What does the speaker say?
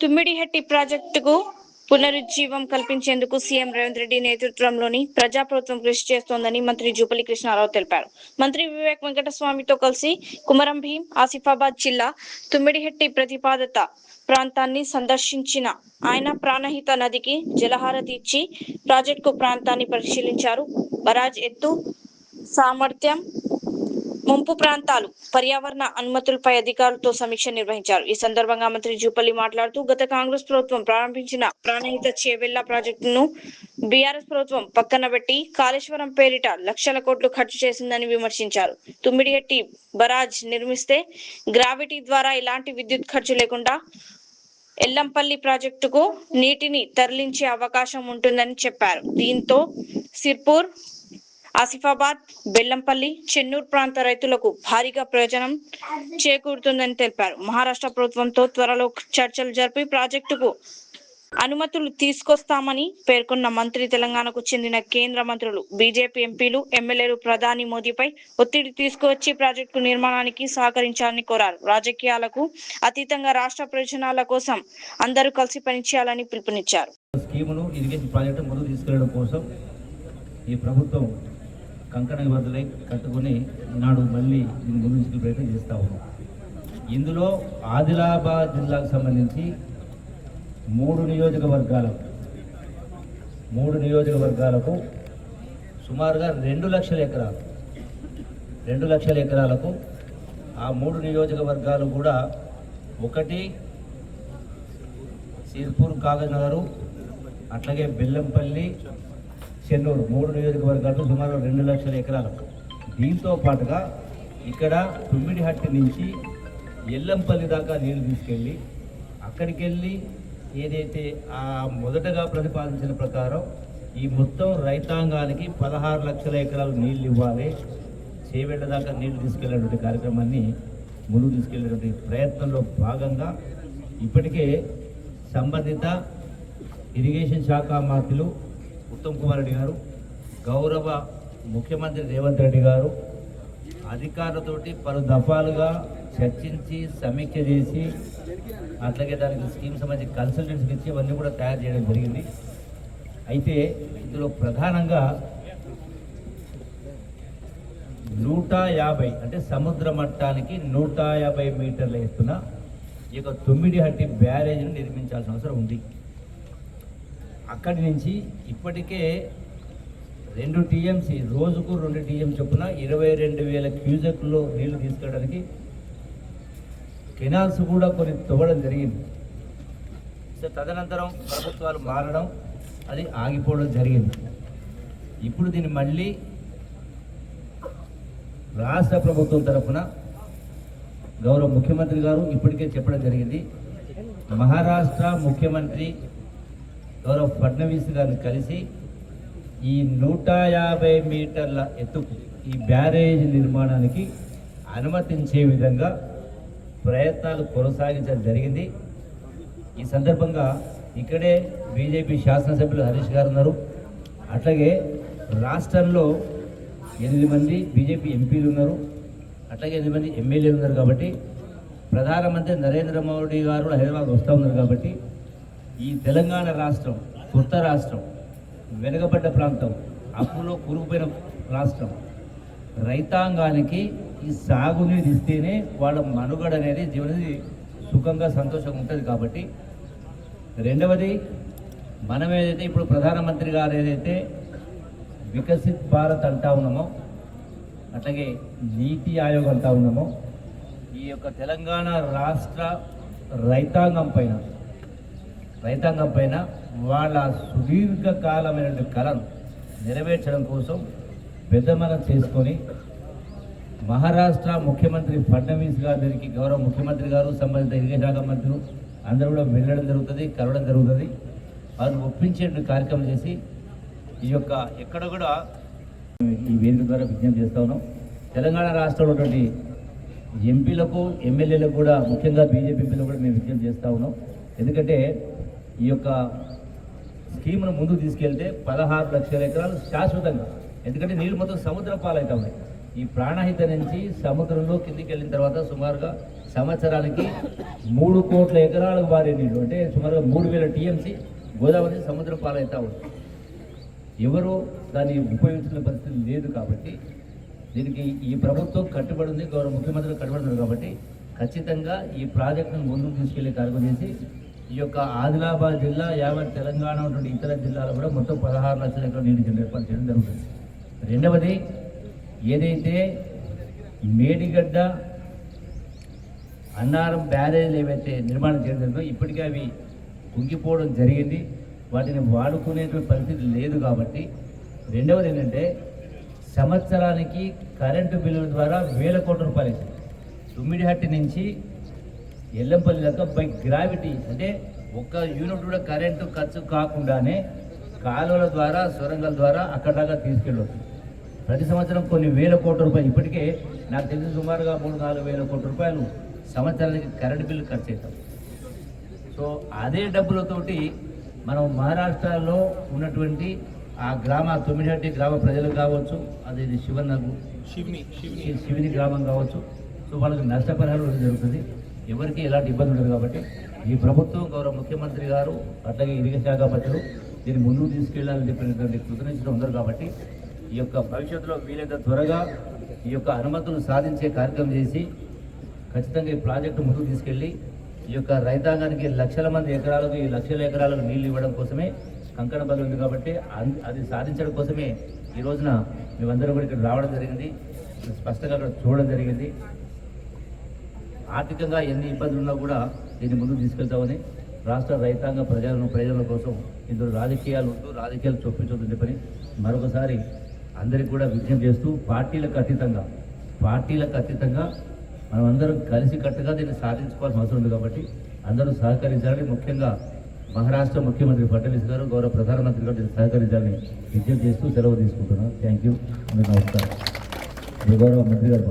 తుమ్మిడిహట్టి ప్రాజెక్టుకు పునరుజ్జీవం కల్పించేందుకు సీఎం రేవంత్ రెడ్డి నేతృత్వంలోని ప్రజాప్రభుత్వం కృషి చేస్తోందని మంత్రి జూపల్లి కృష్ణారావు తెలిపారు. మంత్రి వివేక్ వెంకటస్వామితో కలిసి కుమరం భీం ఆసిఫాబాద్ జిల్లా తుమ్మిడిహట్టి ప్రతిపాదిత ప్రాంతాన్ని సందర్శించిన ఆయన ప్రాణహిత నదికి జలహారతి ఇచ్చి ప్రాజెక్టు ప్రాంతాన్ని పరిశీలించారు. బరాజ్ ఎత్తు సామర్థ్యం, ముంపు ప్రాంతాలు, పర్యావరణ అనుమతులపై అధికారులతో సమీక్ష నిర్వహించారు. ఈ సందర్భంగా మంత్రి జూపల్లి మాట్లాడుతూ గత కాంగ్రెస్ ప్రభుత్వం ప్రారంభించిన ప్రాణహిత చేవెళ్ల ప్రాజెక్టును బీఆర్ఎస్ ప్రభుత్వం పక్కనబెట్టి కాళేశ్వరం పేరిట లక్షల కోట్లు ఖర్చు చేసిందని విమర్శించారు. తుమ్మిడిహట్టి బరాజ్ నిర్మిస్తే గ్రావిటీ ద్వారా ఎలాంటి విద్యుత్ ఖర్చు లేకుండా ఎల్లంపల్లి ప్రాజెక్టుకు నీటిని తరలించే అవకాశం ఉంటుందని చెప్పారు. దీంతో సిర్పూర్, ఆసిఫాబాద్, బెల్లంపల్లి, చెన్నూరు ప్రాంత రైతులకు భారీగా ప్రయోజనం చేకూరుతుందని తెలిపారు. మహారాష్ట్ర ప్రభుత్వంతో త్వరలో చర్చలు జరిపి ప్రాజెక్టుకు అనుమతులు తీసుకొస్తామని పేర్కొన్న మంత్రి తెలంగాణకు చెందిన కేంద్ర మంత్రులు, బీజేపీ ఎంపీలు, ఎమ్మెల్యేలు ప్రధాని మోదీపై ఒత్తిడి తీసుకువచ్చి ప్రాజెక్టు నిర్మాణానికి సహకరించాలని కోరారు. రాజకీయాలకు అతీతంగా రాష్ట్ర ప్రయోజనాల కోసం అందరూ కలిసి పనిచేయాలని పిలుపునిచ్చారు. ఈ ప్రభుత్వం కంకణ బదులై కట్టుకుని నాడు మళ్ళీ దీని ముందు ప్రయత్నం చేస్తూ ఉన్నాం. ఇందులో ఆదిలాబాద్ జిల్లాకు సంబంధించి మూడు నియోజకవర్గాలకు సుమారుగా 2 లక్షల ఎకరాలకు ఆ 3 నియోజకవర్గాలు కూడా, ఒకటి సిర్పూర్, కాగజ్నగర్, అట్లాగే బెల్లంపల్లి, చెన్నూరు 3 నియోజకవర్గాలు సుమారు 2 లక్షల ఎకరాలకు. దీంతో పాటుగా ఇక్కడ తుమ్మిడిహట్టి నుంచి ఎల్లంపల్లి దాకా నీళ్లు తీసుకెళ్ళి అక్కడికి వెళ్ళి ఏదైతే ఆ మొదటగా ప్రతిపాదించిన ప్రకారం ఈ మొత్తం రైతాంగానికి 16 లక్షల ఎకరాలు నీళ్లు ఇవ్వాలి, చేవెళ్ళ దాకా నీళ్లు తీసుకెళ్లేటువంటి కార్యక్రమాన్ని ముందుకు తీసుకెళ్లేటువంటి ప్రయత్నంలో భాగంగా ఇప్పటికే సంబంధిత ఇరిగేషన్ శాఖ మంత్రులు ఉత్తమ్ కుమార్ రెడ్డి గారు, గౌరవ ముఖ్యమంత్రి రేవంత్ రెడ్డి గారు అధికారులతోటి పలు దఫాలుగా చర్చించి సమీక్ష చేసి అట్లాగే దానికి స్కీమ్ సంబంధించి కన్సల్టెన్సీ ఇచ్చి ఇవన్నీ కూడా తయారు చేయడం జరిగింది. అయితే ఇందులో ప్రధానంగా 150 అంటే సముద్ర మట్టానికి 150 మీటర్ల ఎత్తున ఈ యొక్క తుమ్మిడిహట్టి బ్యారేజ్ను నిర్మించాల్సిన అవసరం ఉంది. అక్కడి నుంచి ఇప్పటికే 2 టీఎంసీ, రోజుకు 2 టీఎం చొప్పున 22,000 క్యూసెక్లో నీళ్లు తీసుకోవడానికి కెనాల్స్ కూడా కొన్ని తవ్వడం జరిగింది. సో తదనంతరం ప్రభుత్వాలు మారడం, అది ఆగిపోవడం జరిగింది. ఇప్పుడు దీన్ని మళ్ళీ రాష్ట్ర ప్రభుత్వం తరఫున గౌరవ ముఖ్యమంత్రి గారు ఇప్పటికే చెప్పడం జరిగింది. మహారాష్ట్ర ముఖ్యమంత్రి గౌరవ ఫడ్నవీస్ గారిని కలిసి ఈ 150 మీటర్ల ఎత్తుకు ఈ బ్యారేజ్ నిర్మాణానికి అనుమతించే విధంగా ప్రయత్నాలు కొనసాగించడం జరిగింది. ఈ సందర్భంగా ఇక్కడే బీజేపీ శాసనసభ్యులు హరీష్ గారు ఉన్నారు. అట్లాగే రాష్ట్రంలో 8 మంది బీజేపీ ఎంపీలు ఉన్నారు, అట్లాగే 8 మంది ఎమ్మెల్యేలు ఉన్నారు. కాబట్టి ప్రధానమంత్రి నరేంద్ర మోడీ గారు హైదరాబాద్ వస్తూ ఉన్నారు. కాబట్టి ఈ తెలంగాణ రాష్ట్రం, కొత్త రాష్ట్రం, వెనుకబడ్డ ప్రాంతం, అప్పులో కూరుకుపోయిన రాష్ట్రం, రైతాంగానికి ఈ సాగునీరు ఇస్తేనే వాళ్ళ మనుగడ అనేది జీవనది సుఖంగా సంతోషంగా ఉంటుంది. కాబట్టి రెండవది, మనం ఏదైతే ఇప్పుడు ప్రధానమంత్రి గారు ఏదైతే వికసిత్ భారత్ అంటా ఉన్నామో, అట్లాగే నీతి ఆయోగ్ అంటా ఉన్నామో, ఈ యొక్క తెలంగాణ రాష్ట్ర రైతాంగం పైన వాళ్ళ సుదీర్ఘకాలమైన కళను నెరవేర్చడం కోసం పెద్దమనం చేసుకొని మహారాష్ట్ర ముఖ్యమంత్రి ఫడ్నవీస్ గారి దగ్గరికి గౌరవ ముఖ్యమంత్రి గారు, సంబంధిత ఇరిగేషన్ శాఖ మంత్రులు అందరూ కూడా వెళ్ళడం జరుగుతుంది, కలవడం జరుగుతుంది. వారిని ఒప్పించే కార్యక్రమం చేసి ఈ యొక్క ఎక్కడ కూడా ఈ వేదిక ద్వారా విజ్ఞప్తి చేస్తూ ఉన్నాం. తెలంగాణ రాష్ట్రంలో ఉన్నటువంటి ఎంపీలకు, ఎమ్మెల్యేలకు కూడా, ముఖ్యంగా బీజేపీ ఎంపీలకు కూడా మేము విజ్ఞప్తి చేస్తూ ఉన్నాం. ఎందుకంటే ఈ యొక్క స్కీమ్ను ముందుకు తీసుకెళ్తే 16 లక్షల ఎకరాలు శాశ్వతంగా, ఎందుకంటే నీళ్ళు మొత్తం సముద్ర పాలవుతా ఉన్నాయి. ఈ ప్రాణహిత నుంచి సముద్రంలో కిందికి వెళ్ళిన తర్వాత సుమారుగా సంవత్సరానికి 3 కోట్ల ఎకరాలకు వారే నీళ్ళు అంటే సుమారుగా 3000 టీఎంసీ గోదావరి సముద్రం పాలవుతా ఉంది. ఎవరు దాన్ని ఉపయోగించుకునే పరిస్థితి లేదు కాబట్టి దీనికి ఈ ప్రభుత్వం కట్టుబడి ఉంది, గౌరవ ముఖ్యమంత్రి కట్టుబడుతున్నారు కాబట్టి ఖచ్చితంగా ఈ ప్రాజెక్టును ముందుకు తీసుకెళ్లే కార్యక్రమం చేసి ఈ యొక్క ఆదిలాబాద్ జిల్లా యావత్ తెలంగాణ ఉన్నటువంటి ఇతర జిల్లాలో కూడా మొత్తం 16 లక్షల ఎకరాల నీటిని ఏర్పాటు చేయడం జరుగుతుంది. రెండవది ఏదైతే మేడిగడ్డ అన్నారం బ్యారేజ్లు ఏవైతే నిర్మాణం చేయడం జరిగిందో ఇప్పటికే అవి కుంగిపోవడం జరిగింది, వాటిని వాడుకునేటువంటి పరిస్థితి లేదు కాబట్టి రెండవది ఏంటంటే సంవత్సరానికి కరెంటు బిల్లుల ద్వారా 1000 కోట్ల రూపాయలు తుమ్మిడిహట్టి నుంచి ఎల్లంపల్లి దాకా బై గ్రావిటీ అంటే ఒక్క యూనిట్ కూడా కరెంటు ఖర్చు కాకుండానే కాలువల ద్వారా సొరంగాల ద్వారా అక్కడ దాకా తీసుకెళ్ళవచ్చు. ప్రతి సంవత్సరం కొన్ని 1000 కోట్ల రూపాయలు ఇప్పటికే నాకు తెలిసి సుమారుగా 3-4 వేల కోట్ల రూపాయలు సంవత్సరానికి కరెంటు బిల్లు ఖర్చు అవుతాం. సో అదే డబ్బులతోటి మనం మహారాష్ట్రలో ఉన్నటువంటి ఆ గ్రామ తుమ్మిడిహట్టి గ్రామ ప్రజలు కావచ్చు, అది శివుని గ్రామం కావచ్చు, సో వాళ్ళకి నష్టపరిహారం జరుగుతుంది, ఎవరికి ఎలాంటి ఇబ్బంది ఉండదు. కాబట్టి ఈ ప్రభుత్వం గౌరవ ముఖ్యమంత్రి గారు అట్లాగే ఇరిగేషన్ శాఖ మంత్రులు దీన్ని ముందుకు తీసుకెళ్లాలని చెప్పినటువంటి కృతజ్ఞతలు ఉన్నారు. కాబట్టి ఈ యొక్క భవిష్యత్తులో వీలైనంత త్వరగా ఈ యొక్క అనుమతులు సాధించే కార్యక్రమం చేసి ఖచ్చితంగా ఈ ప్రాజెక్టు ముందుకు తీసుకెళ్ళి ఈ యొక్క రైతాంగానికి లక్షల మంది ఎకరాలకు ఈ లక్షల ఎకరాలకు నీళ్లు ఇవ్వడం కోసమే కంకణ బలం ఉంది. కాబట్టి అది సాధించడం కోసమే ఈ రోజున మేమందరం కూడా ఇక్కడ రావడం జరిగింది, స్పష్టంగా అక్కడ చూడడం జరిగింది. ఆర్థికంగా ఎన్ని ఇబ్బందులు ఉన్నా కూడా దీన్ని ముందుకు తీసుకెళ్తామని రాష్ట్ర రైతాంగ ప్రజల కోసం ఇందులో రాజకీయాలు చొప్పించొద్దని చెప్పని మరొకసారి అందరికీ కూడా విజ్ఞప్తి చేస్తూ పార్టీలకు అతీతంగా మనం అందరం కలిసికట్టుగా దీన్ని సాధించుకోవాల్సిన అవసరం ఉంది. కాబట్టి అందరూ సహకరించాలని, ముఖ్యంగా మహారాష్ట్ర ముఖ్యమంత్రి ఫడ్నవీస్ గారు, గౌరవ ప్రధానమంత్రి గారు దీన్ని సహకరించాలని విజ్ఞప్తి చేస్తూ సెలవు తీసుకుంటున్నాను. Thank you. నమస్కారం. గౌరవ మంత్రి గారు.